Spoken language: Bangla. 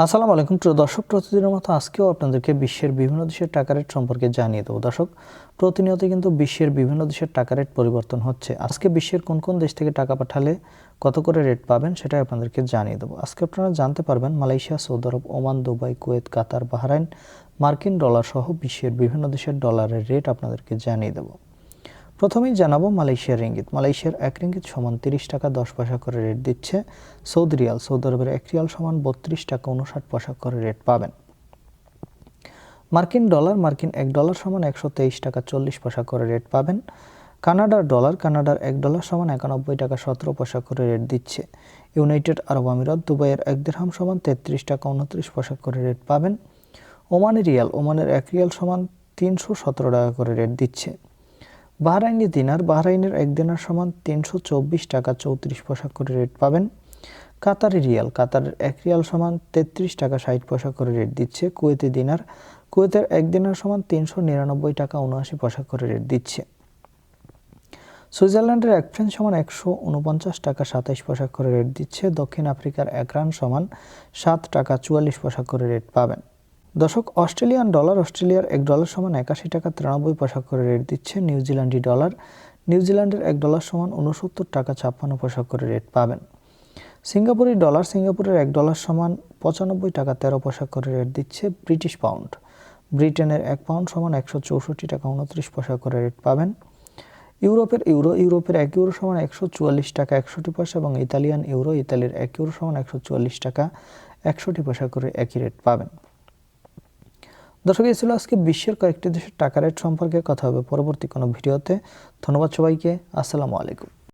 আসসালামু আলাইকুম প্রিয় দর্শক, প্রতিদিনের মতো আজকেও আপনাদেরকে বিশ্বের বিভিন্ন দেশের টাকা রেট সম্পর্কে জানিয়ে দেবো। দর্শক, প্রতিনিয়ত কিন্তু বিশ্বের বিভিন্ন দেশের টাকা রেট পরিবর্তন হচ্ছে। আজকে বিশ্বের কোন কোন দেশ থেকে টাকা পাঠালে কত করে রেট পাবেন সেটাই আপনাদেরকে জানিয়ে দেবো। আজকে আপনারা জানতে পারবেন মালয়েশিয়া, সৌদি আরব, ওমান, দুবাই, কুয়েত, কাতার, বাহরাইন, মার্কিন ডলার সহ বিশ্বের বিভিন্ন দেশের ডলারের রেট আপনাদেরকে জানিয়ে দেবো। প্রথমেই জানাবো মালয়েশিয়ার রিঙ্গিত। মালয়েশিয়ার 1 রিঙ্গিত সমান 30 টাকা 10 পয়সা করে রেট দিচ্ছে। সৌদি রিয়াল, সৌদি আরবের 1 রিয়াল সমান 32 টাকা 59 পয়সা করে রেট পাবেন। মার্কিন ডলার, মার্কিন 1 ডলার সমান 123 টাকা 40 পয়সা করে রেট পাবেন। কানাডার ডলার, কানাডার 1 ডলার সমান 91 টাকা 17 পয়সা করে রেট দিচ্ছে। ইউনাইটেড আরব আমিরাত, দুবাইয়ের 1 দিরহাম সমান 33 টাকা 29 পয়সা করে রেট পাবেন। ওমানি রিয়াল, ওমানের 1 রিয়াল সমান 317 টাকা করে রেট দিচ্ছে। বাহরাইনি দিনার, বাহরাইনের 1 দিনার সমান 324 টাকা 34 পয়সা করে রেট পাবেন। কাতারি রিয়াল, কাতারের 1 রিয়াল সমান 33 টাকা 60 পয়সা করে রেট দিচ্ছে। কুয়েতি দিনার, কুয়েতের 1 দিনার সমান 399 টাকা 79 পয়সা করে রেট দিচ্ছে। সুইজারল্যান্ডের 1 ফ্রাঙ্ক সমান 149 টাকা 27 পয়সা করে রেট দিচ্ছে। দক্ষিণ আফ্রিকার 1 রান সমান 7 টাকা 44 পয়সা করে রেট পাবেন। দর্শক, অস্ট্রেলিয়ান ডলার, অস্ট্রেলিয়ার 1 ডলার সমান 81 টাকা 93 পয়সা করে রেট দিচ্ছে। নিউজিল্যান্ডি ডলার, নিউজিল্যান্ডের 1 ডলার সমান 69 টাকা 56 পয়সা করে রেট পাবেন। সিঙ্গাপুরি ডলার, সিঙ্গাপুরের 1 ডলার সমান 95 টাকা 13 পয়সা করে রেট দিচ্ছে। ব্রিটিশ পাউন্ড, ব্রিটেনের 1 পাউন্ড সমান 164 টাকা 29 পয়সা করে রেট পাবেন। ইউরোপের ইউরো, ইউরোপের 1 ইউরো সমান 144 টাকা 61 পয়সা এবং ইতালিয়ান ইউরো, ইতালির 1 ইউরো সমান 144 টাকা 61 পয়সা করে একই রেট পাবেন। দর্শক, এই ছিল আজকে বিশ্বের কয়েকটি দেশের টাকা রেট সম্পর্কে। কথা হবে পরবর্তী কোনো ভিডিওতে। ধন্যবাদ সবাইকে। আসসালামু আলাইকুম।